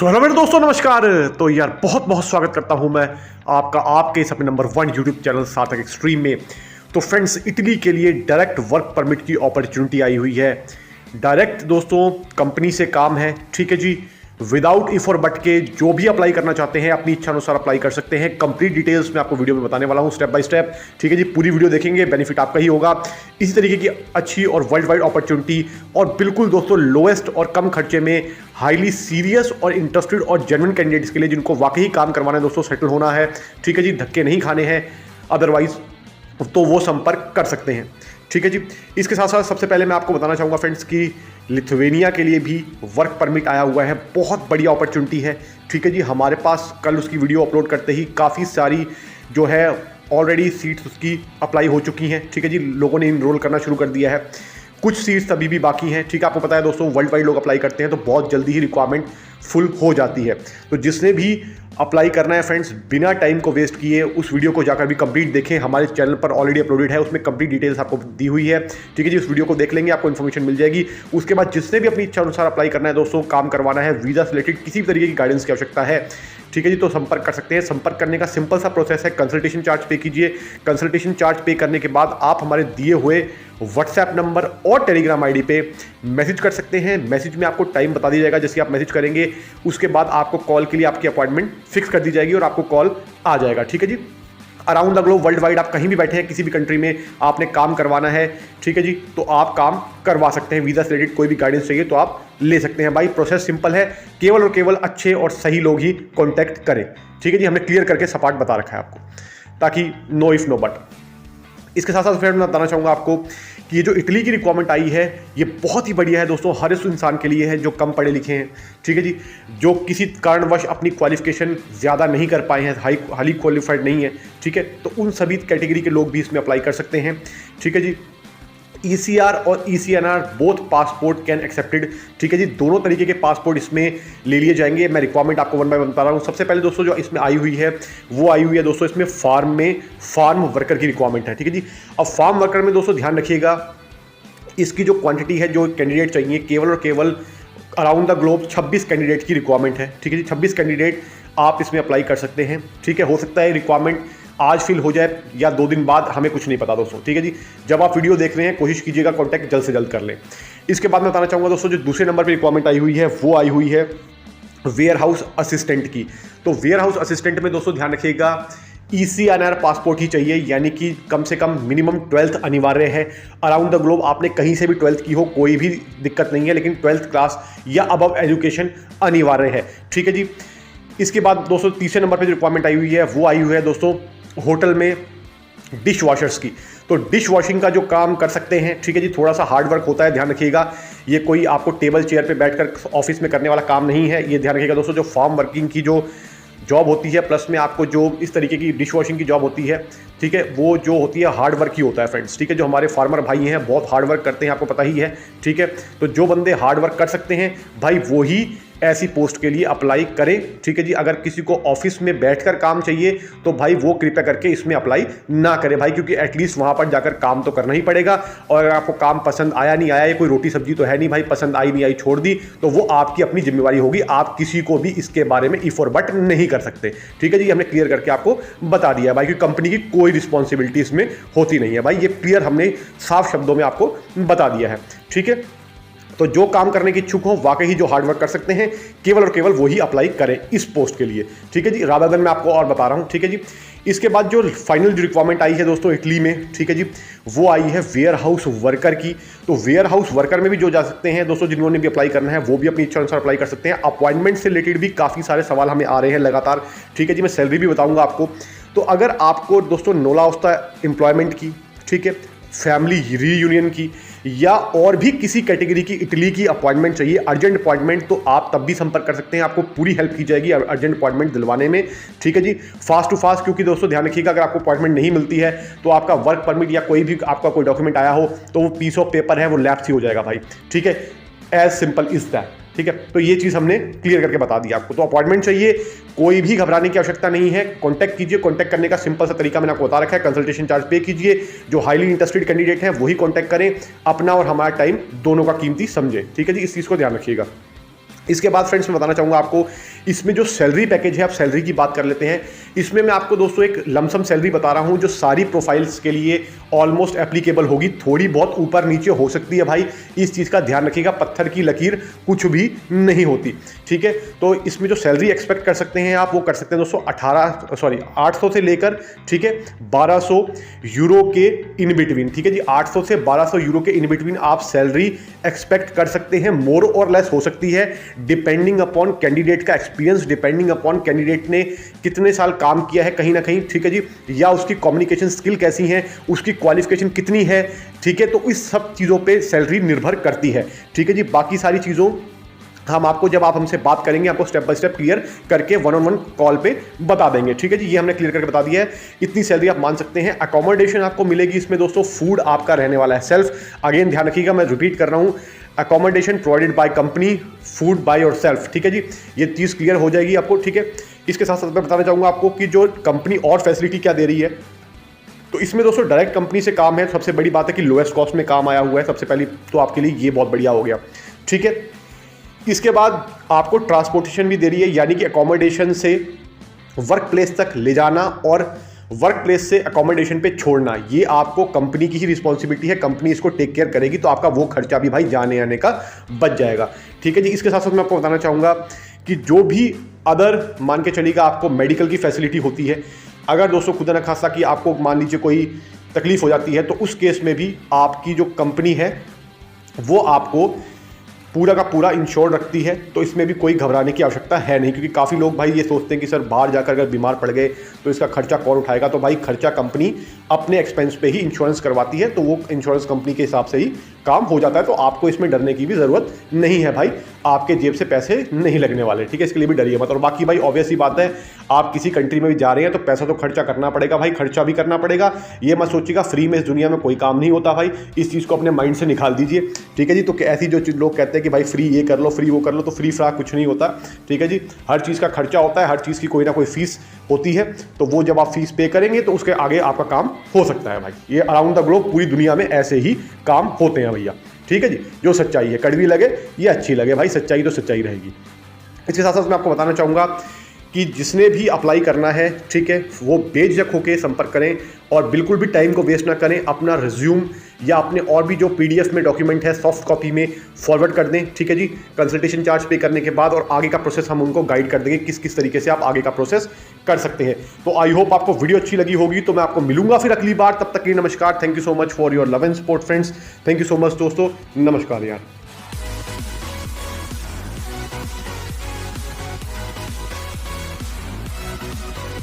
So hello मेरे दोस्तों, नमस्कार। तो यार बहुत बहुत स्वागत करता हूं मैं आपका आपके इस अपने नंबर 1 यूट्यूब चैनल सार्थक एक्सट्रीम में। तो फ्रेंड्स, इटली के लिए डायरेक्ट वर्क परमिट की अपॉर्चुनिटी आई हुई है। डायरेक्ट दोस्तों कंपनी से काम है, ठीक है जी। विदाउट इफ और बट के जो भी अप्लाई करना चाहते हैं अपनी इच्छा अनुसार अप्लाई कर सकते हैं। कंप्लीट डिटेल्स मैं आपको वीडियो में बताने वाला हूं स्टेप बाय स्टेप, ठीक है जी। पूरी वीडियो देखेंगे, बेनिफिट आपका ही होगा। इसी तरीके की अच्छी और वर्ल्ड वाइड अपॉर्चुनिटी और बिल्कुल दोस्तों लोएस्ट और कम खर्चे में हाईली सीरियस और इंटरेस्टेड और जेन्युइन कैंडिडेट्स के लिए जिनको वाकई काम करवाना है दोस्तों, सेटल होना है, ठीक है जी, धक्के नहीं खाने हैं अदरवाइज, तो वो संपर्क कर सकते हैं, ठीक है जी। इसके साथ साथ सबसे पहले मैं आपको बताना चाहूँगा फ्रेंड्स कि लिथुवेनिया के लिए भी वर्क परमिट आया हुआ है। बहुत बड़ी अपॉर्चुनिटी है, ठीक है जी। हमारे पास कल उसकी वीडियो अपलोड करते ही काफ़ी सारी जो है ऑलरेडी सीट्स उसकी अप्लाई हो चुकी हैं, ठीक है जी। लोगों ने इनरोल करना शुरू कर दिया है। कुछ सीट्स अभी भी बाकी हैं, ठीक है। आपको पता है दोस्तों वर्ल्ड वाइड लोग अप्लाई करते हैं तो बहुत जल्दी ही रिक्वायरमेंट फुल हो जाती है। तो जिसने भी अप्लाई करना है फ्रेंड्स, बिना टाइम को वेस्ट किए उस वीडियो को जाकर भी कंप्लीट देखें। हमारे चैनल पर ऑलरेडी अपलोडेड है, उसमें कंप्लीट डिटेल्स आपको दी हुई है, ठीक है जी। उस वीडियो को देख लेंगे, आपको इन्फॉर्मेशन मिल जाएगी। उसके बाद जिसने भी अपनी इच्छा अनुसार अप्लाई करना है दोस्तों, काम करवाना है, वीज़ा से रिलेटेड किसी भी तरीके की गाइडेंस की आवश्यकता है, ठीक है जी, तो संपर्क कर सकते हैं। संपर्क करने का सिंपल सा प्रोसेस है, कंसल्टेशन चार्ज पे कीजिए। कंसल्टेशन चार्ज पे करने के बाद आप हमारे दिए हुए व्हाट्सएप नंबर और टेलीग्राम आईडी पे मैसेज कर सकते हैं। मैसेज में आपको टाइम बता दिया जाएगा, जैसे आप मैसेज करेंगे उसके बाद आपको कॉल के लिए आपकी अपॉइंटमेंट फिक्स कर दी जाएगी और आपको कॉल आ जाएगा, ठीक है जी। Around the globe world wide आप कहीं भी बैठे हैं, किसी भी कंट्री में आपने काम करवाना है, ठीक है जी, तो आप काम करवा सकते हैं। वीज़ा से रिलेटेड कोई भी गाइडेंस चाहिए तो आप ले सकते हैं भाई। प्रोसेस सिंपल है, केवल और केवल अच्छे और सही लोग ही कॉन्टैक्ट करें, ठीक है जी। हमने क्लियर करके सपाट बता रखा है आपको, ताकि नो इफ नो बट। इसके साथ साथ फिर मैं बताना चाहूँगा आपको कि ये जो इटली की रिक्वायरमेंट आई है ये बहुत ही बढ़िया है दोस्तों, हर उस इंसान के लिए है जो कम पढ़े लिखे हैं, ठीक है जी, जो किसी कारणवश अपनी क्वालिफिकेशन ज़्यादा नहीं कर पाए हैं, हाईली क्वालिफाइड नहीं है, ठीक है। तो उन सभी कैटेगरी के लोग भी इसमें अप्लाई कर सकते हैं, ठीक है जी। ECR और ECNR both passport can accepted, ठीक है जी। दोनों तरीके के पासपोर्ट इसमें ले लिए जाएंगे। मैं रिक्वायरमेंट आपको वन बाय वन बता रहा हूँ। सबसे पहले दोस्तों जो इसमें आई हुई है वो आई हुई है दोस्तों इसमें फार्म वर्कर की रिक्वायरमेंट है, ठीक है जी। अब फार्म वर्कर में दोस्तों ध्यान रखिएगा, इसकी जो क्वांटिटी है, जो कैंडिडेट चाहिए, केवल और केवल अराउंड द ग्लोब 26 कैंडिडेट की रिक्वायरमेंट है, ठीक है जी। 26 कैंडिडेट आप इसमें अप्लाई कर सकते हैं, ठीक है। हो सकता है रिक्वायरमेंट आज फिल हो जाए या 2 दिन बाद, हमें कुछ नहीं पता दोस्तों, ठीक है जी। जब आप वीडियो देख रहे हैं कोशिश कीजिएगा कॉन्टैक्ट जल्द से जल्द कर लें। इसके बाद मैं बताना चाहूँगा दोस्तों जो दूसरे नंबर पर रिक्वायरमेंट आई हुई है वो आई हुई है वेयर हाउस असिस्टेंट की। तो वेयर हाउस असिस्टेंट में दोस्तों ध्यान रखिएगा ECNR पासपोर्ट ही चाहिए, यानी कि कम से कम मिनिमम 12th अनिवार्य है। अराउंड द ग्लोब आपने कहीं से भी 12th की हो कोई भी दिक्कत नहीं है, लेकिन 12th क्लास या अबव एजुकेशन अनिवार्य है, ठीक है जी। इसके बाद दोस्तों तीसरे नंबर पर जो रिक्वायरमेंट आई हुई है वो आई हुई है दोस्तों होटल में डिश वॉशर्स की। तो डिश वॉशिंग का जो काम कर सकते हैं, ठीक है जी, थोड़ा सा हार्ड वर्क होता है, ध्यान रखिएगा। ये कोई आपको टेबल चेयर पे बैठकर ऑफिस में करने वाला काम नहीं है, ये ध्यान रखिएगा दोस्तों। जो फार्म वर्किंग की जो जॉब होती है, प्लस में आपको जो इस तरीके की डिश वॉशिंग की जॉब होती है, ठीक है, वो जो होती है हार्ड वर्क ही होता है फ्रेंड्स, ठीक है। जो हमारे फार्मर भाई हैं बहुत हार्ड वर्क करते हैं, आपको पता ही है, ठीक है। तो जो बंदे हार्ड वर्क कर सकते हैं भाई वो ही ऐसी पोस्ट के लिए अप्लाई करें, ठीक है जी। अगर किसी को ऑफिस में बैठकर काम चाहिए तो भाई वो कृपया करके इसमें अप्लाई ना करें भाई, क्योंकि एटलीस्ट वहां पर जाकर काम तो करना ही पड़ेगा। और अगर आपको काम पसंद आया नहीं आया, ये कोई रोटी सब्जी तो है नहीं भाई, पसंद आई नहीं आई छोड़ दी, तो वो आपकी अपनी जिम्मेवारी होगी। आप किसी को भी इसके बारे में इफ और बट नहीं कर सकते, ठीक है जी। हमने क्लियर करके आपको बता दिया है भाई कि कंपनी की कोई रिस्पॉन्सिबिलिटी इसमें होती नहीं है भाई, ये क्लियर हमने साफ शब्दों में आपको बता दिया है, ठीक है। तो जो काम करने की इच्छुक हो, वाकई ही जो हार्ड वर्क कर सकते हैं, केवल और केवल वही अप्लाई करें इस पोस्ट के लिए, ठीक है जी। रादर देन मैं आपको और बता रहा हूं, ठीक है जी। इसके बाद जो फाइनल जो रिक्वायरमेंट आई है दोस्तों इटली में, ठीक है जी, वो आई है वेयर हाउस वर्कर की। तो वेयर हाउस वर्कर में भी जो जा सकते हैं दोस्तों, जिन्होंने भी अप्लाई करना है वो भी अपनी इच्छा अनुसार अप्लाई कर सकते हैं। अपॉइंटमेंट से रिलेटेड भी काफ़ी सारे सवाल हमें आ रहे हैं लगातार, ठीक है जी। मैं सैलरी भी बताऊंगा आपको। तो अगर आपको दोस्तों नोला होता एम्प्लॉयमेंट की, ठीक है, फैमिली रीयूनियन की या और भी किसी कैटेगरी की इटली की अपॉइंटमेंट चाहिए, अर्जेंट अपॉइंटमेंट, तो आप तब भी संपर्क कर सकते हैं। आपको पूरी हेल्प की जाएगी अर्जेंट अपॉइंटमेंट दिलवाने में, ठीक है जी, फास्ट टू फास्ट। क्योंकि दोस्तों ध्यान रखिएगा अगर आपको अपॉइंटमेंट नहीं मिलती है तो आपका वर्क परमिट या कोई भी आपका कोई डॉक्यूमेंट आया हो तो वो पीस ऑफ पेपर है वो लैप्स ही हो जाएगा भाई, ठीक है। एज सिंपल इज दैट, ठीक है। तो ये चीज़ हमने क्लियर करके बता दी आपको। तो अपॉइंटमेंट चाहिए, कोई भी घबराने की आवश्यकता नहीं है, कांटेक्ट कीजिए। कांटेक्ट करने का सिंपल सा तरीका मैंने आपको बता रखा है, कंसल्टेशन चार्ज पे कीजिए। जो हाईली इंटरेस्टेड कैंडिडेट हैं वही कांटेक्ट करें, अपना और हमारा टाइम दोनों का कीमती समझे, ठीक है जी। इस चीज़ को ध्यान रखिएगा। इसके बाद फ्रेंड्स मैं बताना चाहूँगा आपको, इसमें जो सैलरी पैकेज है, आप सैलरी की बात कर लेते हैं। इसमें मैं आपको दोस्तों एक लमसम सैलरी बता रहा हूँ जो सारी प्रोफाइल्स के लिए ऑलमोस्ट एप्लीकेबल होगी। थोड़ी बहुत ऊपर नीचे हो सकती है भाई, इस चीज़ का ध्यान रखिएगा, पत्थर की लकीर कुछ भी नहीं होती, ठीक है। तो इसमें जो सैलरी एक्सपेक्ट कर सकते हैं आप, वो कर सकते हैं दोस्तों 800 से लेकर, ठीक है, 1200 यूरो के इन बिटवीन, ठीक है जी। 800 से 1200 यूरो के इन बिटवीन आप सैलरी एक्सपेक्ट कर सकते हैं। मोर और लेस हो सकती है डिपेंडिंग अपॉन कैंडिडेट का एक्सपीरियंस, डिपेंडिंग अपॉन कैंडिडेट ने कितने साल काम किया है कहीं ना कहीं, ठीक है जी, या उसकी कम्युनिकेशन स्किल कैसी है, उसकी क्वालिफिकेशन कितनी है, ठीक है। तो इस सब चीज़ों पे सैलरी निर्भर करती है, ठीक है जी। बाकी सारी चीज़ों हम आपको, जब आप हमसे बात करेंगे, आपको स्टेप बाय स्टेप क्लियर करके 1-on-1 कॉल पे बता देंगे, ठीक है जी। ये हमने क्लियर करके बता दिया है, इतनी सैलरी आप मान सकते हैं। अकोमोडेशन आपको मिलेगी इसमें दोस्तों, फूड आपका रहने वाला है सेल्फ। अगेन ध्यान रखिएगा, मैं रिपीट कर रहा हूं, accommodation provided by company, food by your self, ठीक है जी। ये चीज़ क्लियर हो जाएगी आपको, ठीक है। इसके साथ साथ मैं बताना चाहूँगा आपको कि जो कंपनी और फैसिलिटी क्या दे रही है। तो इसमें दोस्तों डायरेक्ट कंपनी से काम है। सबसे बड़ी बात है कि लोएस्ट कॉस्ट में काम आया हुआ है, सबसे पहली तो आपके लिए ये बहुत बढ़िया हो गया, ठीक है। इसके बाद आपको ट्रांसपोर्टेशन भी दे रही है, यानी कि अकोमोडेशन से वर्क प्लेस तक ले जाना और वर्क प्लेस से अकोमोडेशन पे छोड़ना, ये आपको कंपनी की ही रिस्पॉन्सिबिलिटी है। कंपनी इसको टेक केयर करेगी, तो आपका वो खर्चा भी भाई जाने आने का बच जाएगा, ठीक है जी। इसके साथ साथ मैं आपको बताना चाहूँगा कि जो भी अदर मान के चलिएगा आपको मेडिकल की फैसिलिटी होती है, अगर दोस्तों खुदा न खासा कि आपको मान लीजिए कोई तकलीफ हो जाती है, तो उस केस में भी आपकी जो कंपनी है वो आपको पूरा का पूरा इंश्योर रखती है। तो इसमें भी कोई घबराने की आवश्यकता है नहीं, क्योंकि काफ़ी लोग भाई ये सोचते हैं कि सर बाहर जाकर अगर बीमार पड़ गए तो इसका खर्चा कौन उठाएगा। तो भाई खर्चा कंपनी अपने एक्सपेंस पे ही इंश्योरेंस करवाती है, तो वो इंश्योरेंस कंपनी के हिसाब से ही काम हो जाता है। तो आपको इसमें डरने की भी ज़रूरत नहीं है भाई, आपके जेब से पैसे नहीं लगने वाले, ठीक है। इसके लिए भी डरिए मत। और बाकी भाई ऑब्वियस ही बात है, आप किसी कंट्री में भी जा रहे हैं तो पैसा तो खर्चा करना पड़ेगा भाई, खर्चा भी करना पड़ेगा। ये मत सोचिएगा फ्री में इस दुनिया में कोई काम नहीं होता भाई, इस चीज़ को अपने माइंड से निकाल दीजिए, ठीक है जी। तो ऐसी जो लोग कहते हैं कि भाई फ्री ये कर लो, फ्री वो कर लो, तो फ्री फ्रा कुछ नहीं होता, ठीक है जी। हर चीज़ का खर्चा होता है, हर चीज़ की कोई ना कोई फीस होती है। तो वो जब आप फीस पे करेंगे तो उसके आगे आपका काम हो सकता है भाई। ये अराउंड द ग्लोब पूरी दुनिया में ऐसे ही काम होते हैं भैया, ठीक है जी। जो सच्चाई है, कड़वी लगे या अच्छी लगे भाई, सच्चाई तो सच्चाई रहेगी। इसके साथ साथ मैं आपको बताना चाहूँगा कि जिसने भी अप्लाई करना है, ठीक है, वो बेझिझक होकर संपर्क करें और बिल्कुल भी टाइम को वेस्ट ना करें। अपना रिज्यूम या अपने और भी जो पीडीएफ में डॉक्यूमेंट है सॉफ्ट कॉपी में फॉरवर्ड कर दें, ठीक है जी। कंसल्टेशन चार्ज पे करने के बाद और आगे का प्रोसेस हम उनको गाइड कर देंगे किस किस तरीके से आप आगे का प्रोसेस कर सकते हैं। तो आई होप आपको वीडियो अच्छी लगी होगी। तो मैं आपको मिलूंगा फिर अगली बार, तब तक के लिए नमस्कार। Thank you so much for your love and support friends. Thank you so much दोस्तों, नमस्कार यार।